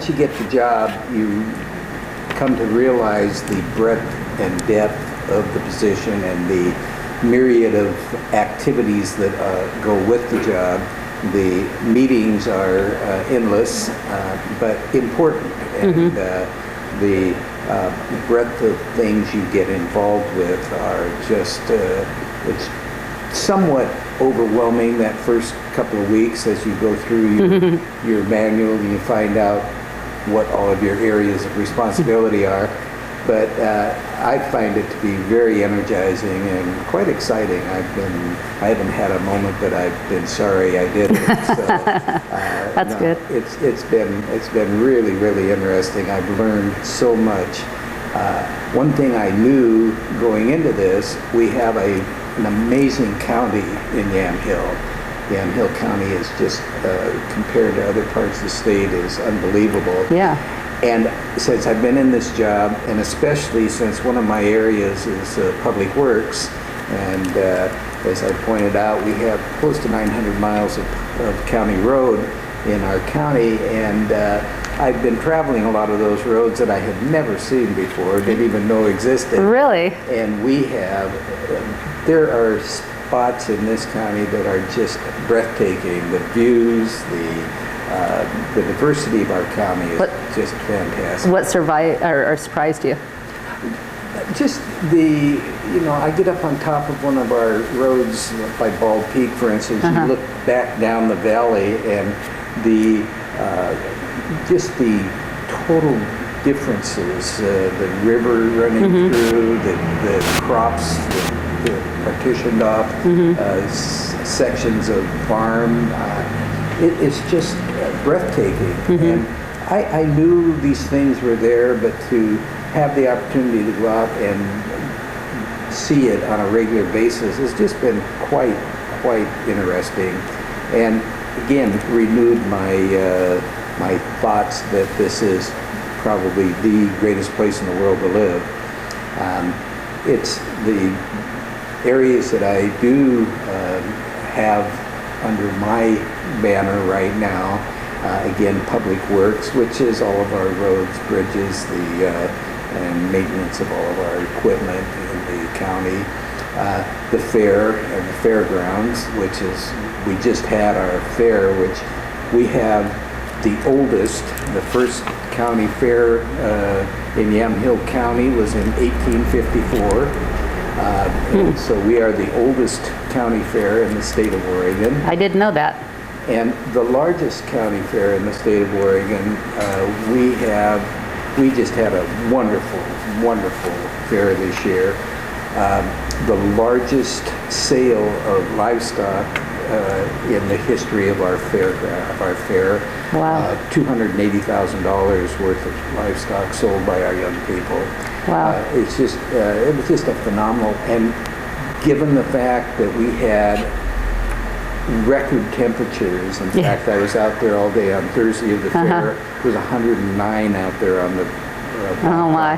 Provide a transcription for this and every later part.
once you get the job, you come to realize the breadth and depth of the position and the myriad of activities that go with the job. The meetings are endless, but important, and the breadth of things you get involved with are just, it's somewhat overwhelming that first couple of weeks as you go through your manual and you find out what all of your areas of responsibility are. But I find it to be very energizing and quite exciting. I haven't had a moment that I've been sorry I did it. So, That's good. It's been really, really interesting. I've learned so much. One thing I knew going into this, we have an amazing county in Yamhill. Yamhill County is just, compared to other parts of the state, is unbelievable. Yeah. And since I've been in this job, and especially since one of my areas is public works, and as I pointed out, we have close to 900 miles of county road in our county, and I've been traveling a lot of those roads that I had never seen before, didn't even know existed. Really? And we have, there are spots in this county that are just breathtaking. The views, the diversity of our county is just fantastic. What surprised you? Just I get up on top of one of our roads by Bald Peak, for instance. You look back down the valley, and just the total differences, the river running through, the crops, the partitioned off sections of farm. It's just breathtaking. And I knew these things were there, but to have the opportunity to go out and see it on a regular basis has just been quite interesting. And again, renewed my thoughts that this is probably the greatest place in the world to live. It's the areas that I do have under my banner right now. Again, public works, which is all of our roads, bridges, and maintenance of all of our equipment in the county. The fair and the fairgrounds, which is, we just had our fair, which we have the oldest. The first county fair in Yamhill County was in 1854. And so we are the oldest county fair in the state of Oregon. I didn't know that. And the largest county fair in the state of Oregon, we just had a wonderful fair this year. The largest sale of livestock in the history of our fair. Wow. $280,000 worth of livestock sold by our young people. Wow. It was just a phenomenal, and given the fact that we had record temperatures. In fact, I was out there all day on Thursday of the fair. It was 109 out there on the oh my.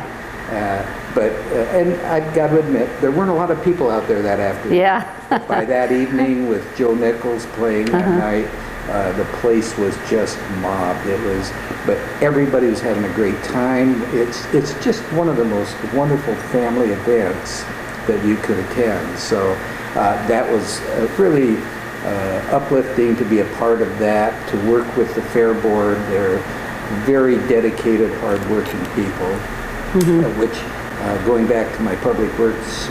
And I've got to admit, there weren't a lot of people out there that afternoon. Yeah. By that evening, with Joe Nichols playing that night, the place was just mobbed. But everybody was having a great time. It's just one of the most wonderful family events that you could attend. So that was really uplifting to be a part of that, to work with the fair board. They're very dedicated, hardworking people, which, going back to my public works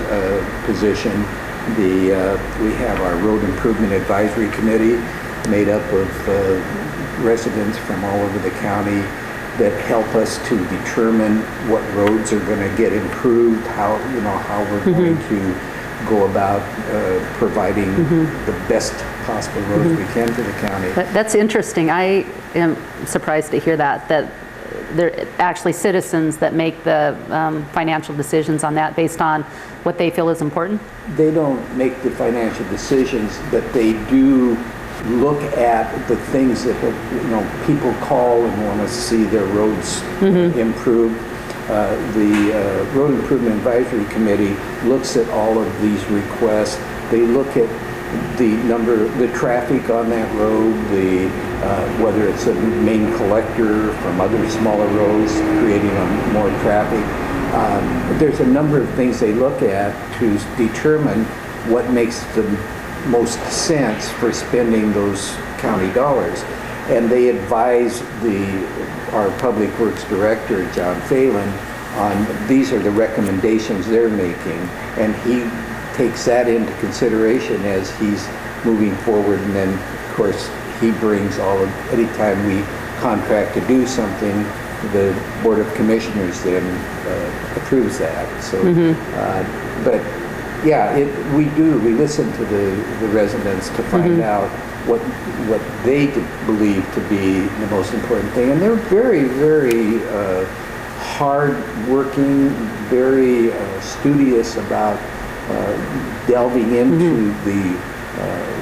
position, we have our road improvement advisory committee made up of residents from all over the county that help us to determine what roads are going to get improved, how we're going to go about providing the best possible roads we can for the county. That's interesting. I am surprised to hear that there are actually citizens that make the financial decisions on that based on what they feel is important. They don't make the financial decisions, but they do look at the things that people call and want to see their roads improved. The Road Improvement Advisory Committee looks at all of these requests. They look at the traffic on that road, the whether it's a main collector from other smaller roads, creating more traffic. There's a number of things they look at to determine what makes the most sense for spending those county dollars. And they advise our Public Works Director, John Phelan, on these are the recommendations they're making. And he takes that into consideration as he's moving forward. And then, of course, he brings anytime we contract to do something, the Board of Commissioners then approves that. So, but yeah, we listen to the residents to find out what they believe to be the most important thing. And they're very, very hard-working, very studious about delving into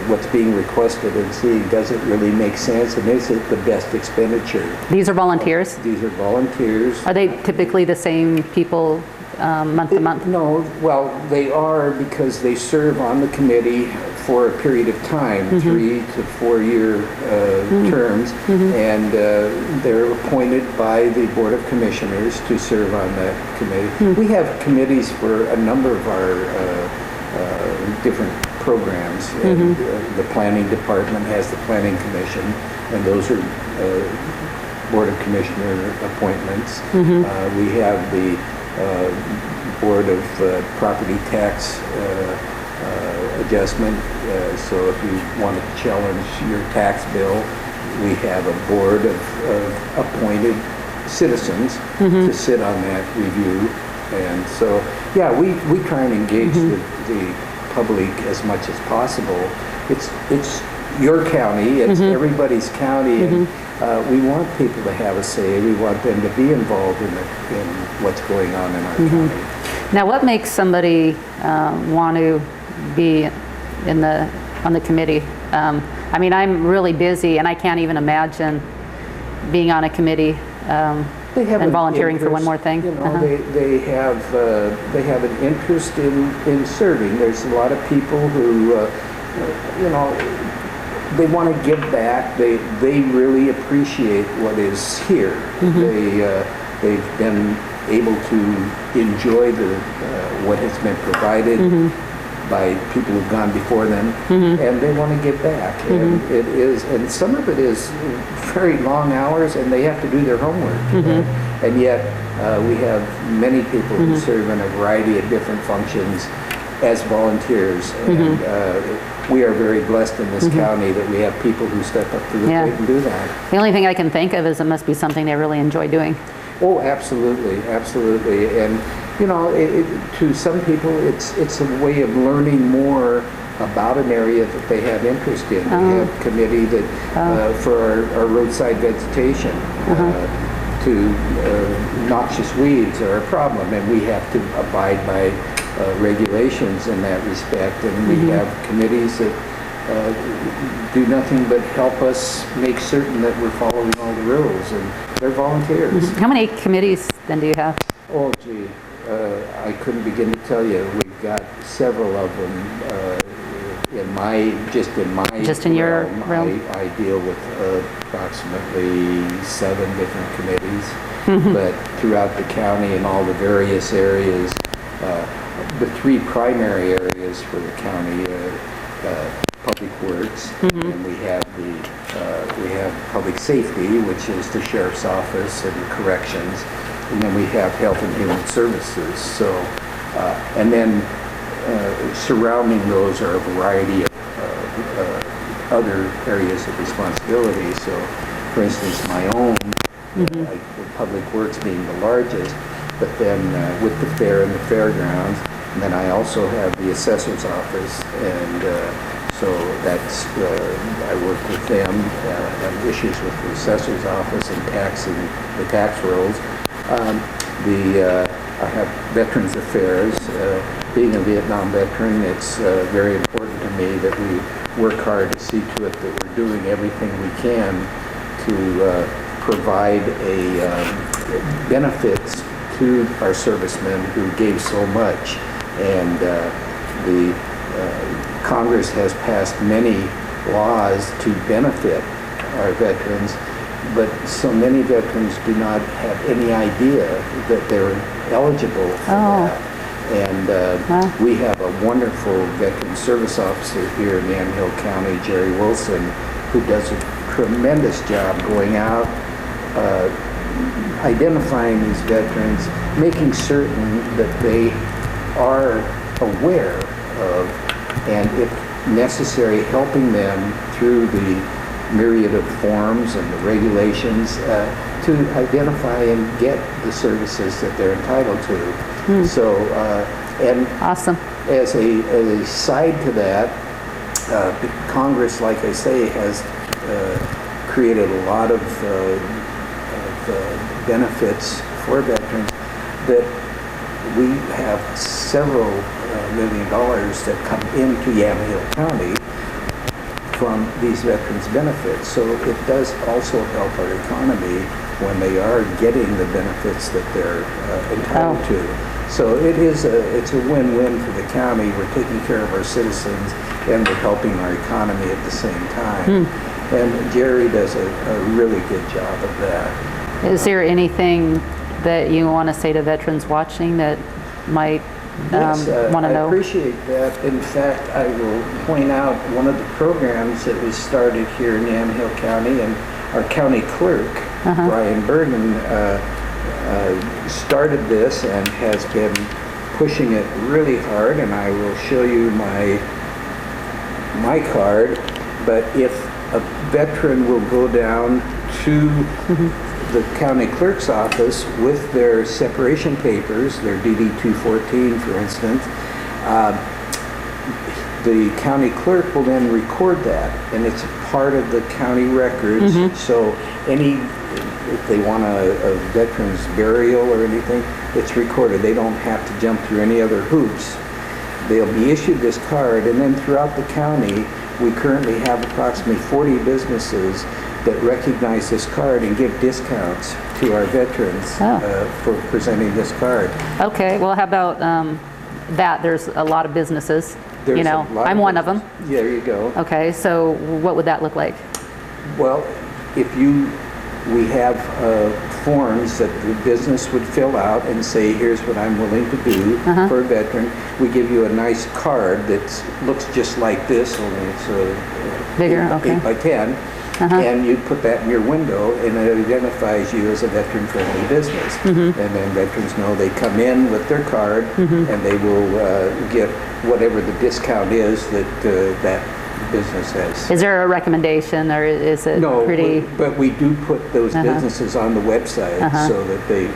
what's being requested and seeing, does it really make sense, and is it the best expenditure? These are volunteers? These are volunteers. Are they typically the same people month to month? No, well, they are, because they serve on the committee for a period of time, 3 to 4 year terms, and they're appointed by the Board of Commissioners to serve on that committee. We have committees for a number of our different programs. And, the Planning Department has the Planning Commission, and those are Board of Commissioner appointments. We have the Board of Property Tax Adjustment. So if you want to challenge your tax bill, we have a board of appointed citizens to sit on that review. And so, yeah, we try and engage the public as much as possible. It's your county, it's everybody's county, and we want people to have a say. We want them to be involved in what's going on in our county. Now, what makes somebody want to be on the committee? I mean, I'm really busy, and I can't even imagine being on a committee and volunteering for one more thing. You know, they have an interest in serving. There's a lot of people who, you know, they want to give back. They really appreciate what is here. They've been able to enjoy what has been provided by people who've gone before them, and they want to give back. And some of it is very long hours, and they have to do their homework. And yet, we have many people who serve in a variety of different functions as volunteers. And we are very blessed in this county that we have people who step up to the plate and do that. The only thing I can think of is it must be something they really enjoy doing. Oh, absolutely, absolutely. And you know, to some people, it's a way of learning more about an area that they have interest in. We have a committee that for our roadside vegetation, to noxious weeds are a problem, and we have to abide by regulations in that respect. And we have committees that do nothing but help us make certain that we're following all the rules, and they're volunteers. How many committees then do you have? Oh, gee, I couldn't begin to tell you. We've got several of them in your realm. I deal with approximately 7 different committees, but throughout the county and all the various areas, the 3 primary areas for the county, Public Works, and we have Public Safety, which is the Sheriff's Office and Corrections, and then we have Health and Human Services. So, and then surrounding those are a variety of other areas of responsibility. So, for instance, my own, Public Works being the largest, but then with the fair and the fairgrounds, and then I also have the Assessor's Office, and so that's, I work with them on issues with the Assessor's Office and taxing the tax rolls. I have Veterans Affairs. Being a Vietnam veteran, it's very important to me that we work hard to see to it that we're doing everything we can to provide benefits to our servicemen who gave so much. And the Congress has passed many laws to benefit our veterans, but so many veterans do not have any idea that they're eligible for that. And we have a wonderful veteran service officer here in Yamhill County, Jerry Wilson, who does a tremendous job going out, identifying these veterans, making certain that they are aware of, and if necessary, helping them through the myriad of forms and the regulations to identify and get the services that they're entitled to. So, and awesome. As a side to that, Congress, like I say, has created a lot of benefits for veterans that we have several $1 million that come into Yamhill County from these veterans benefits. So it does also help our economy when they are getting the benefits that they're entitled to. So it's a win-win for the county. We're taking care of our citizens and we're helping our economy at the same time. And Jerry does a really good job of that. Is there anything that you want to say to veterans watching that might want to know? I appreciate that. In fact, I will point out one of the programs that was started here in Yamhill County, and our county clerk, Brian Burden, started this and has been pushing it really hard, and I will show you my card. But if a veteran will go down to the county clerk's office with their separation papers, their DD-214 for instance, the county clerk will then record that, and it's a part of the county records. So if they want a veteran's burial or anything, it's recorded. They don't have to jump through any other hoops. They'll be issued this card, and then throughout the county, we currently have approximately 40 businesses that recognize this card and give discounts to our veterans for presenting this card. Okay, well, how about that? There's a lot of businesses. I'm one of them. Yeah, there you go. Okay, so what would that look like? Well, we have forms that the business would fill out and say, here's what I'm willing to do for a veteran. We give you a nice card that looks just like this, only it's bigger, 8 by 10. And you put that in your window, and it identifies you as a veteran-friendly business. And then veterans know they come in with their card, and they will get whatever the discount is that that business has. Is there a recommendation, or is it pretty? No, but we do put those businesses on the website so that they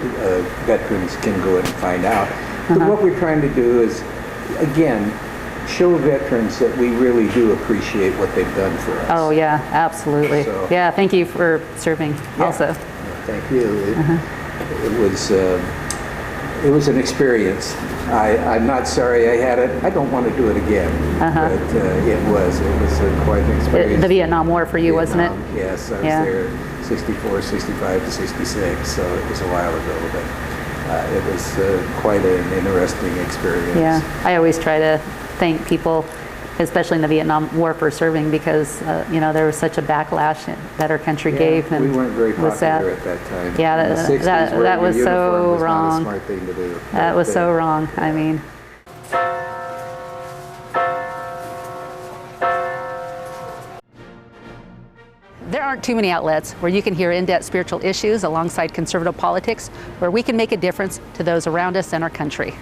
veterans can go in and find out. But what we're trying to do is, again, show veterans that we really do appreciate what they've done for us. Oh yeah, absolutely. So, yeah, thank you for serving also. Thank you. It was an experience. I'm not sorry I had it. I don't want to do it again. But it was quite an experience. The Vietnam War for you, wasn't it? Yes, I was there 64, 65 to 66, so it was a while ago, but it was quite an interesting experience. Yeah, I always try to thank people, especially in the Vietnam War, for serving, because there was such a backlash that our country gave. And we weren't very popular at that time. Yeah, that was so wrong. Not a smart thing to do. That was so wrong. Yeah. I mean. There aren't too many outlets where you can hear in-depth spiritual issues alongside conservative politics, where we can make a difference to those around us and our country.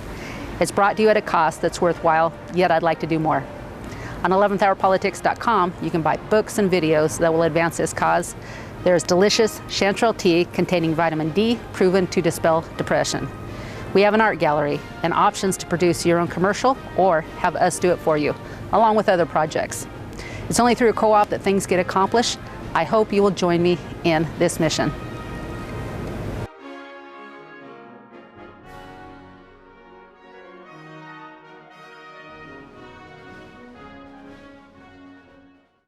It's brought to you at a cost that's worthwhile, yet I'd like to do more. On 11thhourpolitics.com, you can buy books and videos that will advance this cause. There's delicious chanterelle tea containing vitamin D, proven to dispel depression. We have an art gallery and options to produce your own commercial or have us do it for you, along with other projects. It's only through a co-op that things get accomplished. I hope you will join me in this mission.